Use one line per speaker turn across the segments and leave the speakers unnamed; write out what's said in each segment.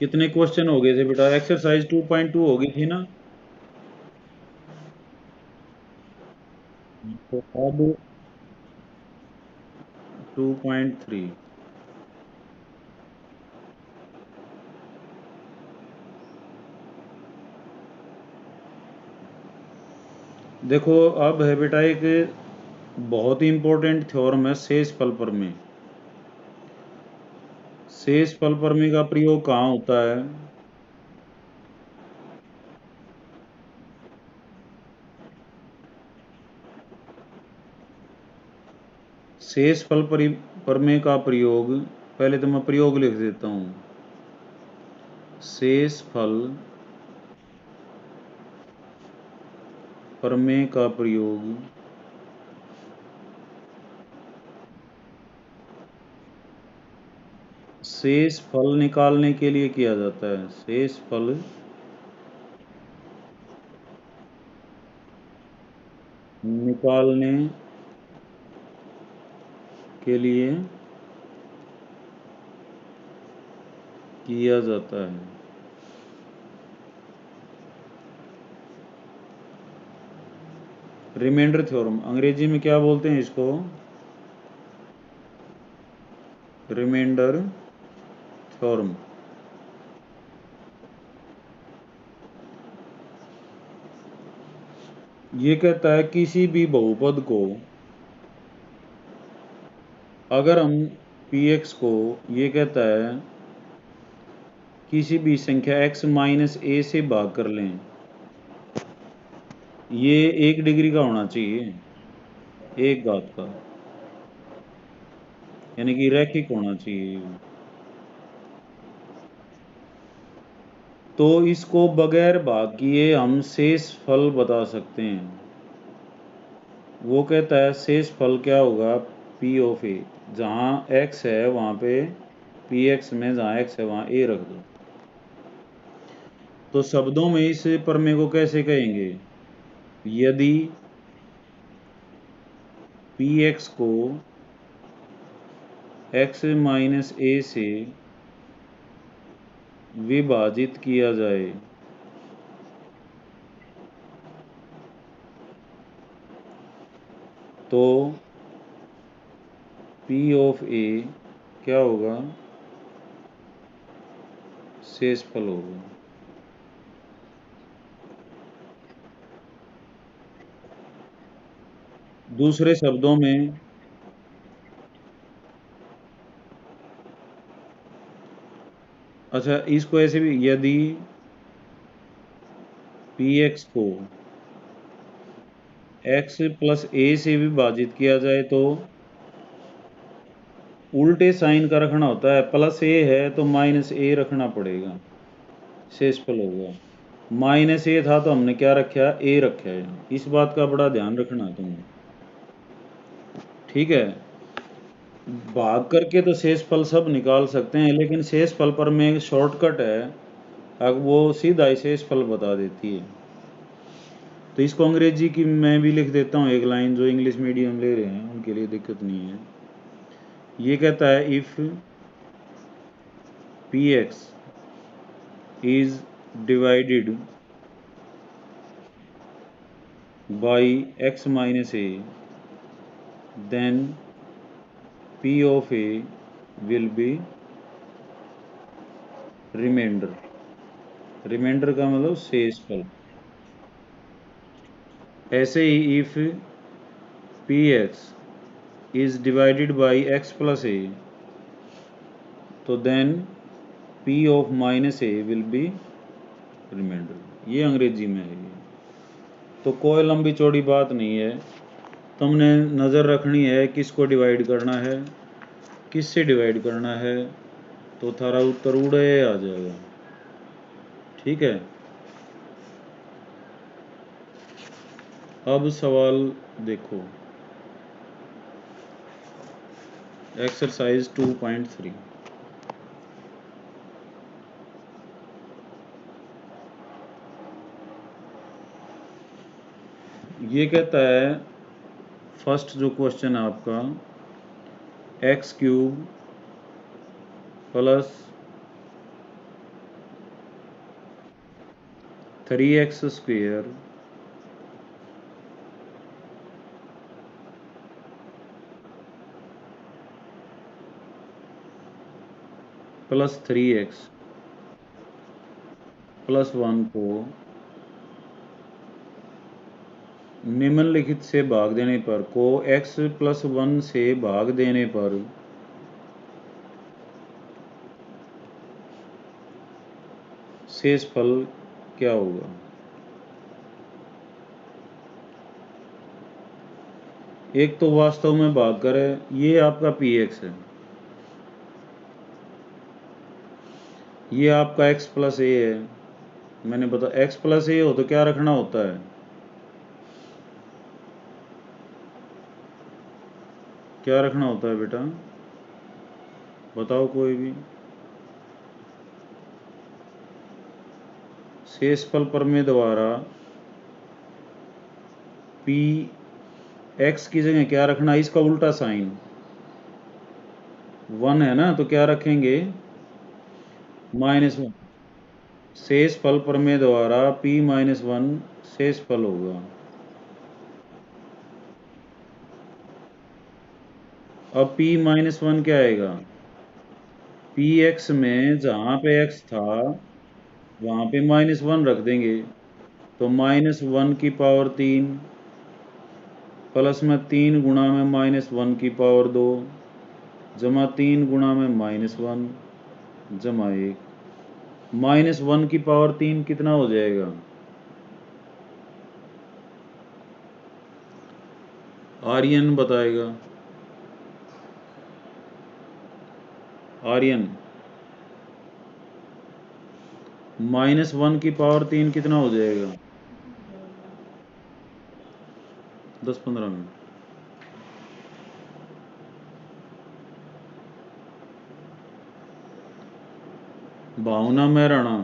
कितने क्वेश्चन हो गए थे बेटा? एक्सरसाइज 2.2 हो गई थी ना? तो अब 2.3। देखो, अब है बेटा एक बहुत ही इंपॉर्टेंट थ्योरम है शेष फल प्रमेय। शेष फल प्रमेय का प्रयोग कहाँ होता है? शेष फल प्रमेय का प्रयोग, पहले तो मैं प्रयोग लिख देता हूँ। शेष फल प्रमेय का प्रयोग शेष फल निकालने के लिए किया जाता है। शेष फल निकालने के लिए किया जाता है। रिमाइंडर थ्योरम, अंग्रेजी में क्या बोलते हैं इसको? Remainder theorem. ये कहता है किसी भी बहुपद को अगर हम px को, ये कहता है किसी भी संख्या x माइनस a से भाग कर लें, ये 1 डिग्री का होना चाहिए, एक घात का, यानी कि रैखिक होना चाहिए। तो इसको बगैर भाग किए हम शेष फल बता सकते हैं। वो कहता है शेष फल क्या होगा? पी ऑफ ए, जहाँ x है वहाँ पे पी एक्स में जहाँ x है वहाँ a रख दो। तो शब्दों में इस प्रमेय को कैसे कहेंगे? यदि पी एक्स को x माइनस a से विभाजित किया जाए तो P ऑफ A क्या होगा? शेष फल होगा। दूसरे शब्दों में, अच्छा इसको ऐसे भी, यदि Px को x प्लस a से विभाजित किया जाए तो उल्टे साइन का रखना होता है। प्लस a है तो माइनस a रखना पड़ेगा, शेषफल होगा। माइनस a था तो हमने क्या रखा? a रखा है। इस बात का बड़ा ध्यान रखना तुम्हें, ठीक है? भाग करके तो शेषफल सब निकाल सकते हैं, लेकिन शेषफल पर में एक शॉर्टकट है, अब वो सीधा ही शेषफल बता देती है। तो इसको अंग्रेजी की मैं भी लिख देता हूँ एक लाइन, जो इंग्लिश मीडियम ले रहे हैं उनके लिए दिक्कत नहीं है। ये कहता है if P X is divided by X minus A, then P of A will be remainder. Remainder का मतलब शेषफल। ऐसे ही if P X is divided by X plus A, तो then P of minus A will be remainder. ये अंग्रेजी में है ये, तो कोई लंबी चौड़ी बात नहीं है। तुमने नज़र रखनी है किसको डिवाइड करना है, किससे डिवाइड करना है, तो थारा उत्तर उड़े आ जाएगा, ठीक है? अब सवाल देखो, एक्सरसाइज 2.3। ये कहता है, फर्स्ट जो क्वेश्चन है आपका, x³ plus 3x² plus 3x plus 1 को निम्नलिखित से भाग देने पर, को x प्लस 1 से भाग देने पर शेष फल क्या होगा? एक तो वास्तव में भाग कर है, ये आपका px है, ये आपका x प्लस ए है। मैंने बता x प्लस ए हो तो क्या रखना होता है? क्या रखना होता है बेटा? बताओ कोई भी। शेषफल प्रमेय द्वारा पी एक्स की जगह क्या रखना? इसका उल्टा साइन 1 है ना, तो क्या रखेंगे? -1। शेषफल प्रमेय द्वारा p-1 शेषफल होगा। अब p-1 क्या आएगा? px में जहाँ पे x था वहाँ पे -1 रख देंगे, तो -1 की पावर 3 प्लस में 3 गुणा में -1 की पावर 2 जमा 3 गुणा में -1 जमा 1। -1 की पावर 3 कितना हो जाएगा? आर्यन बताएगा। आर्यन, -1 की पावर 3 कितना हो जाएगा? 10-15 मिनट। भावना में राणा,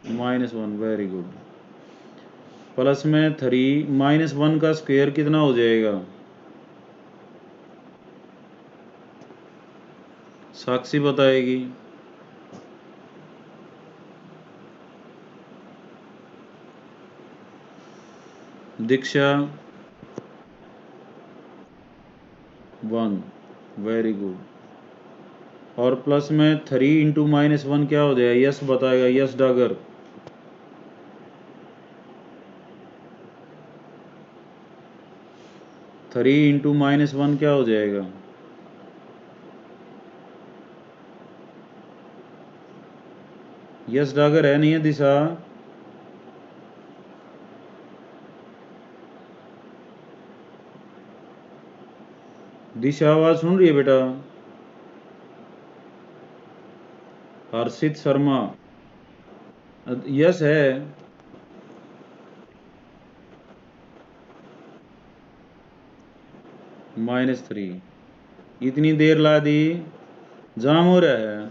-1, वेरी गुड। प्लस में 3, -1 का स्क्वायर कितना हो जाएगा? साक्षी बताएगी। दीक्षा 1, वेरी गुड। और प्लस में 3 × -1 क्या हो जाएगा? यस बताएगा, यस डागर। थ्री इंटू -1 क्या हो जाएगा? यस डागर है नहीं है दिशा? दिशा आवाज सुन रही है बेटा? हर्षित शर्मा, यस है। -3, इतनी देर ला दी, जाम हो रहा है।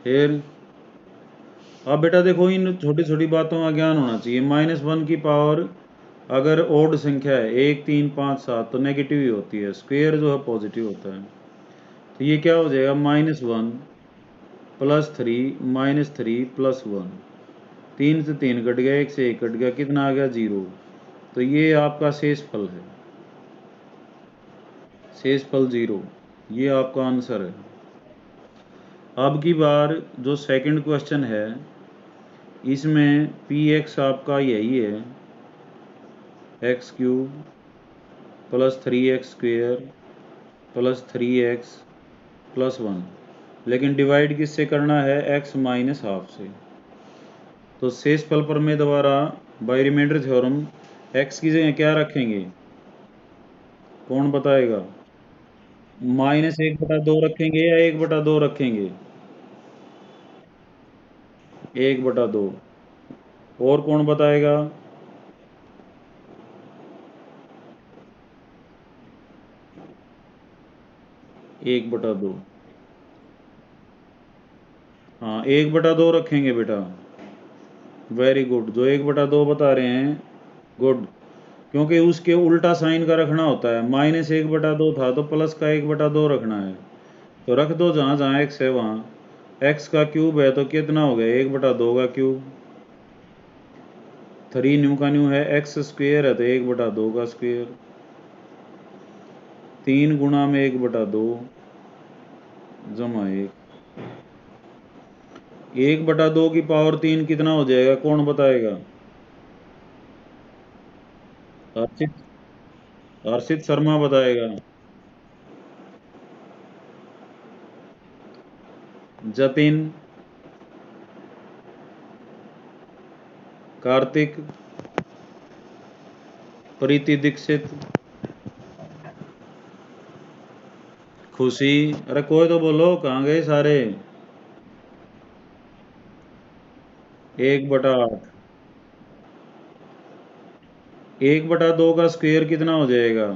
फिर अब बेटा देखो, इन छोटी छोटी बातों का ज्ञान होना चाहिए। -1 की पावर अगर ओड संख्या है 1, 3, 5, 7 तो नेगेटिव ही होती है, स्क्वायर जो है पॉजिटिव होता है। तो ये क्या हो जाएगा? -1 प्लस 3 -3 प्लस 1, 3 से 3 कट गया, 1 से 1 कट गया, कितना आ गया? 0। तो ये आपका शेषफल है, शेषफल 0। ये आपका आंसर है। अब की बार जो सेकंड क्वेश्चन है इसमें px आपका यही है, x³ plus 3x² plus 3x plus 1, लेकिन डिवाइड किससे करना है? x माइनस हाफ से। तो शेषफल प्रमेय द्वारा बाय रिमाइंडर थ्योरम x की जगह क्या रखेंगे? कौन बताएगा? -1/2 रखेंगे या 1/2 रखेंगे? 1/2। और कौन बताएगा? एक बटा दो। हाँ, 1/2 रखेंगे बेटा, वेरी गुड। जो 1/2 बता रहे हैं, गुड, क्योंकि उसके उल्टा साइन का रखना होता है। -1/2 था तो प्लस का 1/2 रखना है। तो रख दो जहाँ जहाँ एक्स है वहाँ। एक्स का क्यूब है तो कितना हो गया 1/2 का क्यूब। 3 न्यू का न्यू है, एक्स स्क्वेयर है तो 1/2 का स्क्वेयर। 3 गुणा में 1/2 जमा 1/2 की पावर 3 कितना हो जाएगा, कौन बताएगा? हर्षित हर्षित शर्मा बताएगा। जतिन, कार्तिक, प्रीति दीक्षित, खुशी। अरे कोई तो बोलो, कहाँ गए सारे? 1/8। 1/2 का स्क्वेयर कितना हो जाएगा?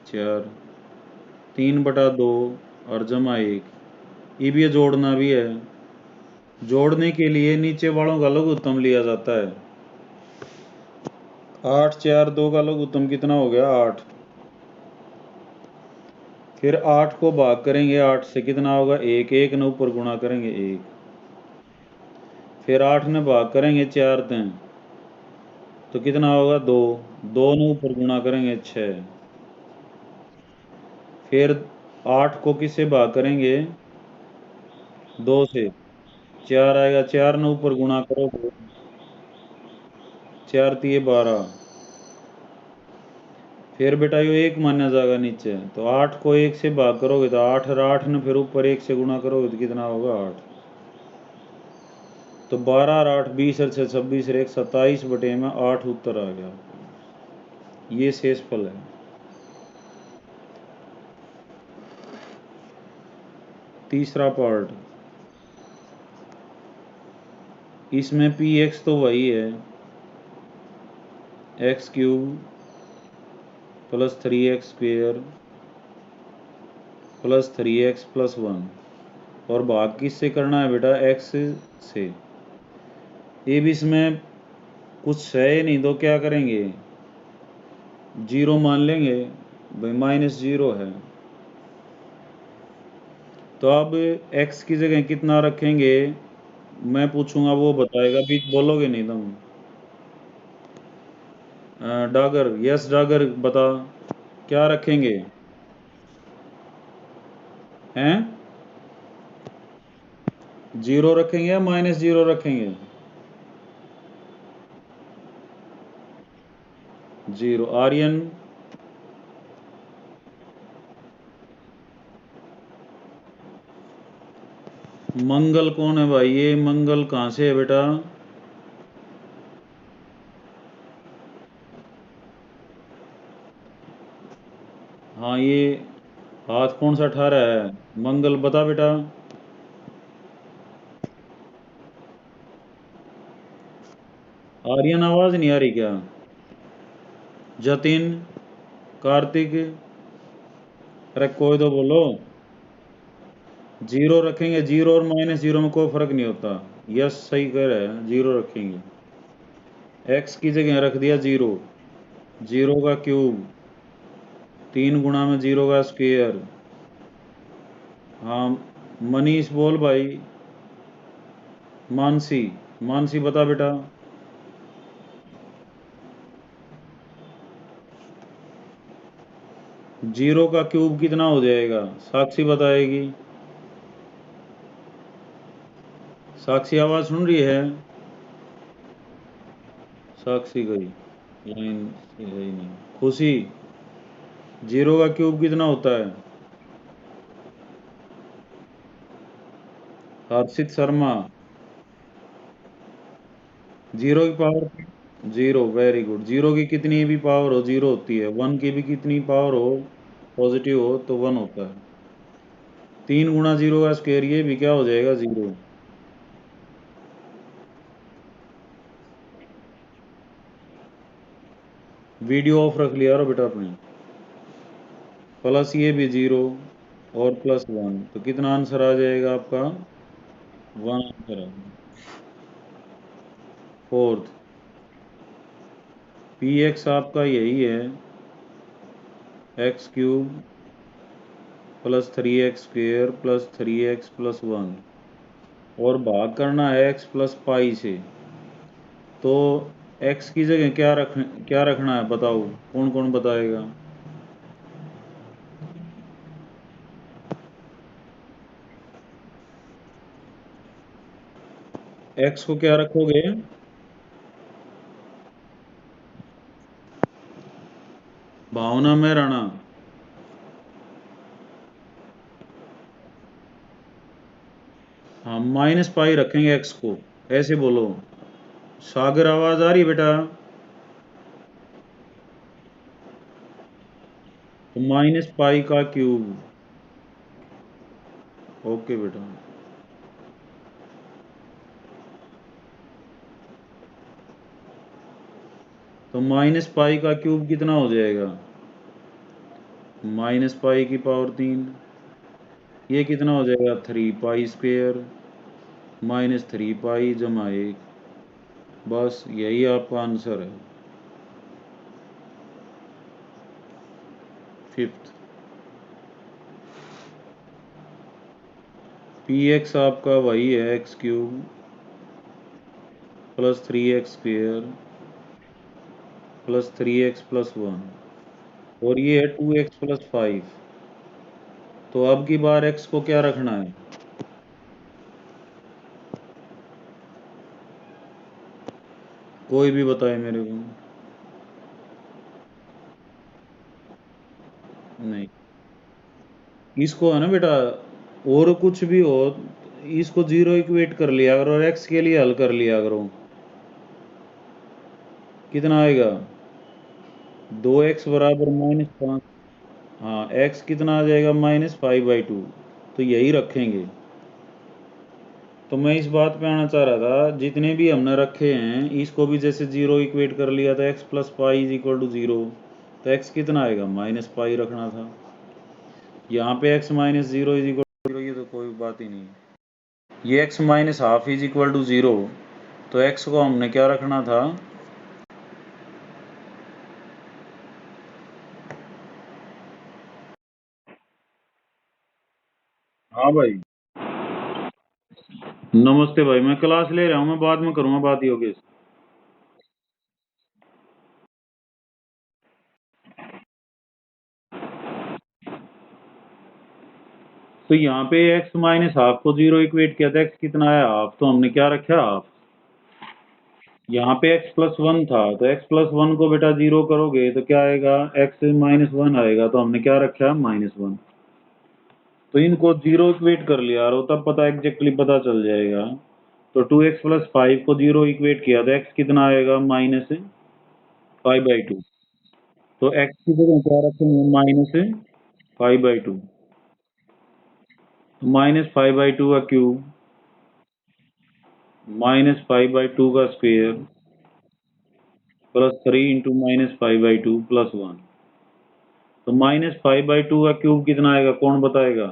4। 3/2 और जमा 1। अब ये जोड़ना भी है। जोड़ने के लिए नीचे वालों का लघुत्तम लिया जाता है। 8 4 2 का लघुत्तम कितना हो गया? 8। फिर 8 को भाग करेंगे 8 से, कितना होगा? 1। 1 ने ऊपर गुणा करेंगे 1। फिर 8 ने भाग करेंगे 4 दें तो कितना होगा? 2। 2 ने ऊपर गुणा करेंगे 6। फिर 8 को किससे भाग करेंगे? 2 से। 4 आएगा, 4 ने ऊपर गुणा करोगे 4 तिये 12। फिर बेटा यो 1 माना जाएगा नीचे, तो 8 को 1 से भाग करोगे तो 8 और 8 ने फिर ऊपर 1 से गुणा करोगे तो कितना होगा? 8। तो 12 और 8 20 और 6 26 और 1 27 बटे में 8 उत्तर आ गया। ये शेषफल है। तीसरा पार्ट, इसमें पी एक्स तो वही है, x cube plus 3x square plus 3x plus 1। और भाग किससे करना है बेटा? x से। ये भी इसमें कुछ है नहीं तो क्या करेंगे? 0 मान लेंगे भाई, -0 है तो अब x की जगह कितना रखेंगे? मैं पूछूंगा वो बताएगा, बीच बोलोगे नहीं तुम। डागर, यस डागर बता, क्या रखेंगे? हैं? 0 रखेंगे या -0 रखेंगे? 0। आर्यन, मंगल कौन है भाई? ये मंगल कहाँ से है बेटा? हाँ, ये हाथ कौन सा ठा रहा है? मंगल बता बेटा। आर्यन, आवाज नहीं आ रही क्या? जतिन, कार्तिक, अरे कोई तो बोलो। 0 रखेंगे, 0 और -0 में कोई फर्क नहीं होता। यस सही कह रहे हैं, 0 रखेंगे। x की जगह रख दिया 0। 0 का क्यूब, 3 गुणा में 0 का स्क्वेयर। हाँ, मनीष बोल भाई। मानसी, मानसी बता बेटा। 0 का क्यूब कितना हो जाएगा? साक्षी बताएगी। साक्षी आवाज सुन रही है? साक्षी गई, लाइन से है ही नहीं। खुशी, 0 का क्यूब कितना होता है? हर्षित शर्मा, 0 की पावर 0, वेरी गुड। 0 की कितनी भी पावर हो 0 होती है, 1 की भी कितनी पावर हो पॉजिटिव हो तो 1 होता है। 3 गुणा 0 का स्क्वायर, ये भी क्या हो जाएगा? 0। वीडियो ऑफ रख लिया रो बेटा अपने। प्लस ये भी 0 और प्लस 1, तो कितना आंसर आ जाएगा आपका? 1 आंसर आ जाएगा। फोर्थ पी एक्स आपका यही है x cube plus 3x² plus 3x plus 1 और भाग करना है x प्लस पाई से। तो x की जगह क्या रखना है बताओ, कौन कौन बताएगा? x को क्या रखोगे? भावना में राणा। हाँ माइनस पाई रखेंगे x को, ऐसे बोलो। सागर आवाज आ रही बेटा? तो माइनस पाई का क्यूब। ओके बेटा। तो माइनस पाई का क्यूब कितना हो जाएगा? माइनस पाई की पावर 3। ये कितना हो जाएगा? 3 पाई² माइनस 3 पाई जमा 1। बस यही आपका आंसर है। फिफ्थ पी एक्स आपका वही है x cube plus 3x² plus 3x plus 1 और ये है 2x प्लस 5। तो अब की बार x को क्या रखना है? कोई भी बताए मेरे को। नहीं, इसको है ना बेटा, और कुछ भी हो इसको जीरो इक्वेट कर लिया करो और x के लिए हल कर लिया करो। कितना आएगा? 2x बराबर -5। हाँ x कितना आ जाएगा? -5/2। तो यही रखेंगे। तो मैं इस बात पे आना चाह रहा था, जितने भी हमने रखे हैं इसको भी जैसे जीरो इक्वेट कर लिया था, x plus pi is equal to 0। तो x कितना आएगा? -पाई रखना था। यहाँ पे x minus 0 is equal to 0, ये तो कोई बात ही नहीं। ये x minus half is equal to 0। तो x को हमने क्या रखना था? हाँ भाई। नमस्ते भाई, मैं क्लास ले रहा हूँ, मैं बाद में करूँगा बात योगेश। तो यहाँ पे x माइनस हाफ को 0 इक्वेट किया था, x कितना है? हाफ। तो हमने क्या रखा? हाफ। यहाँ पे x प्लस 1 था, तो x प्लस 1 को बेटा 0 करोगे तो क्या आएगा? x माइनस 1 आएगा। तो हमने क्या रखा? -1। तो इनको 0 इक्वेट कर लिया और तब पता एग्जैक्टली पता चल जाएगा। तो 2x प्लस 5 को 0 इक्वेट किया तो x कितना आएगा? -5/2। तो x की जगह क्या रखेंगे? -5/2। -5/2 का क्यूब -5/2 का स्क्वेयर प्लस 3 इंटू -5/2 प्लस 1। तो -5/2 का क्यूब कितना आएगा? कौन बताएगा?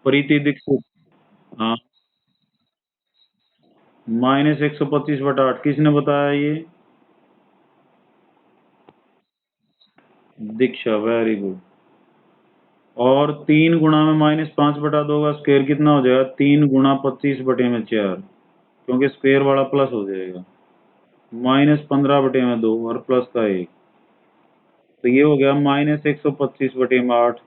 प्रीति दीक्षित। हाँ, -125/8 किसने बताया ये? दीक्षा, वेरी गुड। और 3 गुणा में -5/2 का स्क्वायर कितना हो जाएगा? 3 गुणा 25/4, क्योंकि स्क्वायर वाला प्लस हो जाएगा। -15/2 और प्लस का 1। तो ये हो गया -125/8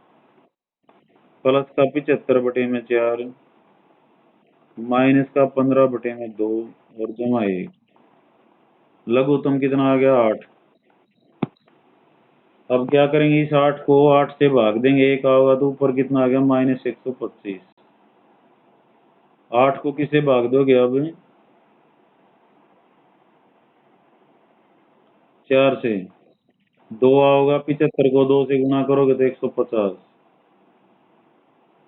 प्लस का 75/4 माइनस का 15/2 और जमा 1। लघुत्तम कितना आ गया? 8। अब क्या करेंगे? इस 8 को 8 से भाग देंगे, 1 होगा तो ऊपर कितना आ गया? -125। 8 को किससे भाग दोगे अब? 4 से। 2 होगा, 75 को 2 से गुणा करोगे तो 150।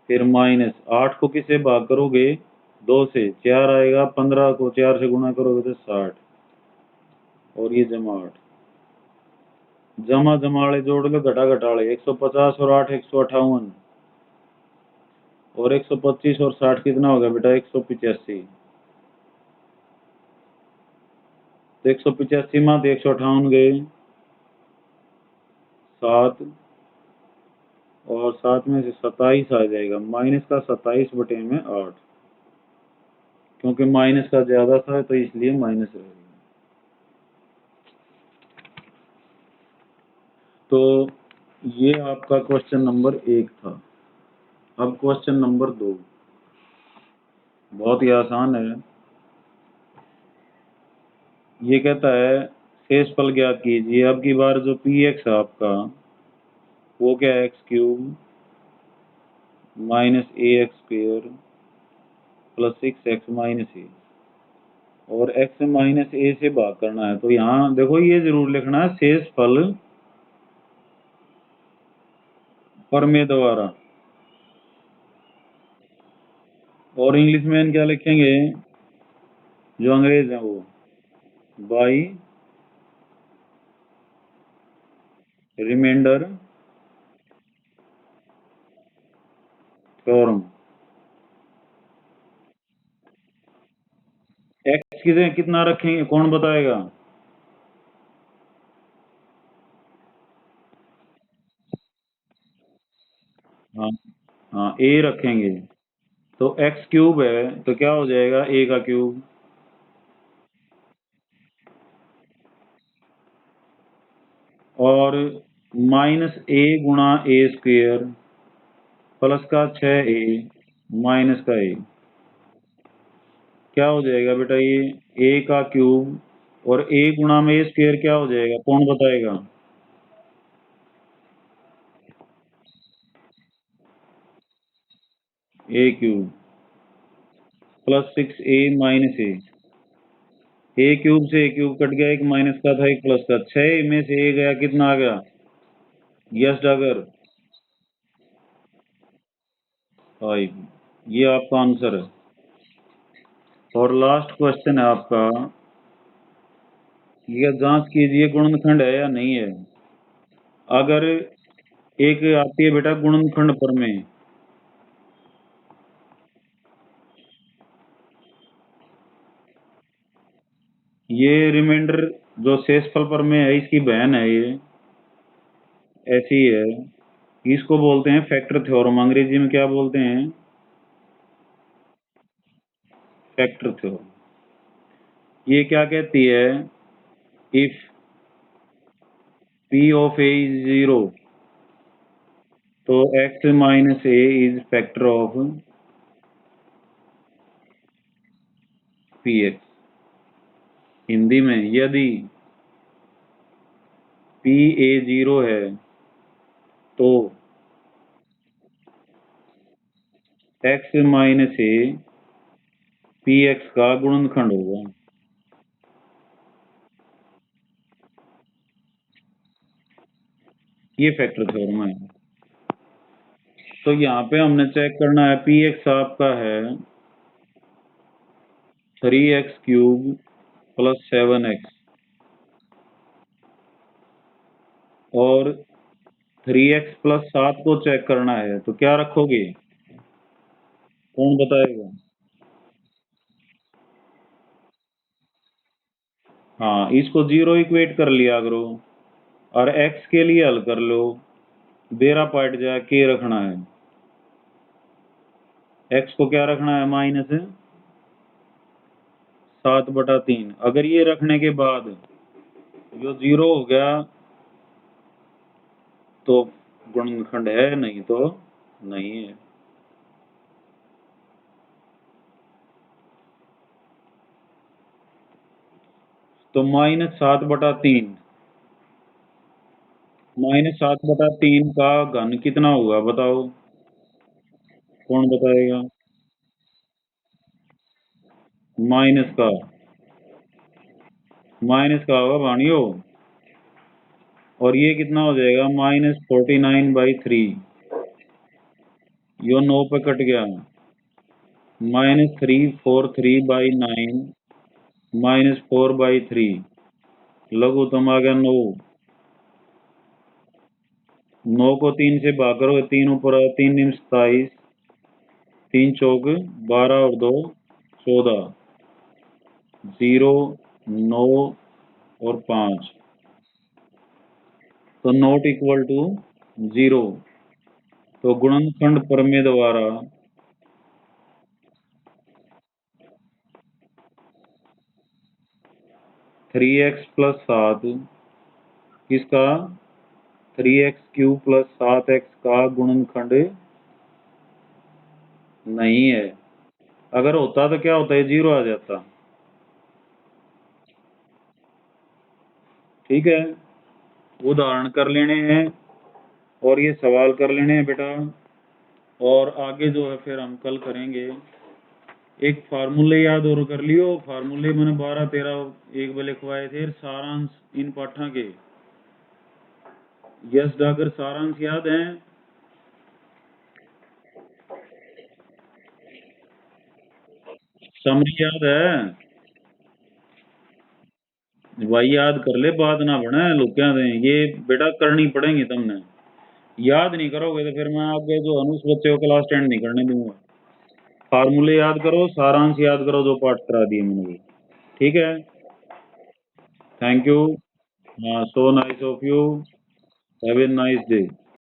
फिर माइनस 8 को किससे भाग करोगे? 2 से। 4 आएगा, 15 को 4 से गुणा करोगे तो 60 और ये जमा 8। जमा जमाड़े जोड़ लो, घटा घटाड़े, 150 और 8 158। और 125 और 60 कितना होगा बेटा? 185। तो 185 में तो 158 गए, 7 और 7 में से 27 आ जाएगा, माइनस का 27/8, क्योंकि माइनस का ज्यादा था तो इसलिए माइनस रहेगा। तो ये आपका क्वेश्चन नंबर 1 था। अब क्वेश्चन नंबर 2 बहुत ही आसान है। ये कहता है शेषफल ज्ञात कीजिए। अब की बार जो पी एक्स है आपका वो क्या है? x³ minus ax² plus 6x minus ए, और x माइनस ए से भाग करना है। तो यहाँ देखो ये जरूर लिखना है शेषफल प्रमेय द्वारा, और इंग्लिश में क्या लिखेंगे जो अंग्रेज हैं वो? By remainder theorem. एक्स कितना रखेंगे, कौन बताएगा? हाँ हाँ, ए रखेंगे। तो x³ है तो क्या हो जाएगा? a का क्यूब, और माइनस a गुणा a² प्लस का 6a माइनस का a, क्या हो जाएगा बेटा? ये a का क्यूब और a गुणा में a² क्या हो जाएगा, कौन बताएगा? a³ plus 6a minus a³ से a³ कट गया, एक माइनस का था एक प्लस का, 6 में से a गया, कितना आ गया? यस डागर 5। ये आपका आंसर है। और लास्ट क्वेश्चन है आपका, ये जांच कीजिए गुणनखंड है या नहीं है। अगर एक आती है बेटा गुणनखंड प्रमेय, ये रिमाइंडर जो शेषफल प्रमेय है इसकी बहन है, ये ऐसी है। इसको बोलते हैं फैक्टर थ्योरम, अंग्रेजी में क्या बोलते हैं? Factor theorem. ये क्या कहती है? If P of A is 0 तो x minus A is factor of P x. Hindi में, यदि पी ए 0 है तो x minus A P x का गुणनखंड होगा। ये फैक्टर थ्योरम है। तो यहाँ पे हमने चेक करना है, पी एक्स आपका है 3x³ प्लस 7x, और 3x प्लस 7 को चेक करना है तो क्या रखोगे, कौन बताएगा? हाँ, इसको 0 इक्वेट कर लिया करो, और x के लिए हल कर लो, बेरा पार्ट जा के रखना है। x को क्या रखना है? माइनस 7/3। अगर ये रखने के बाद जो 0 हो गया तो गुणनखंड है, नहीं तो नहीं है। तो -7/3, -7/3 का घन कितना हुआ बताओ, कौन बताएगा? माइनस का, माइनस का होगा भाणियो, और ये कितना हो जाएगा? -49/3। यो 9 पे कट गया, -343/9 -4/3, लघुत्तम आ गया 9। 9 को 3 से भाग करो, 3 ऊपर 3 निम 27, 3 चौक 12 और 2 14, 0 9 और 5, तो नॉट इक्वल टू 0। तो गुणनखंड प्रमेय द्वारा 3x प्लस 7 किसका 3x³ प्लस 7x का गुणनखंड नहीं है। अगर होता तो क्या होता है, 0 आ जाता। ठीक है, उदाहरण कर लेने हैं और ये सवाल कर लेने हैं बेटा, और आगे जो है फिर हम कल करेंगे। एक फार्मूले याद और कर लियो, फार्मूले मैंने 12-13 एक बार लिखवाए थे, सारांश इन पाठा के। यस डागर सारांश याद है? समरी याद है? भाई याद कर ले, बात ना बने लुक्या दे, ये बेटा करनी पड़ेंगी तुमने। याद नहीं करोगे तो फिर मैं आगे जो है उस बच्चे को क्लास 10 नहीं करने दूंगा। फार्मूले याद करो, सारांश याद करो जो पाठ करा दिए मैंने ये। ठीक है, थैंक यू। हाँ, so nice of you, have a nice day.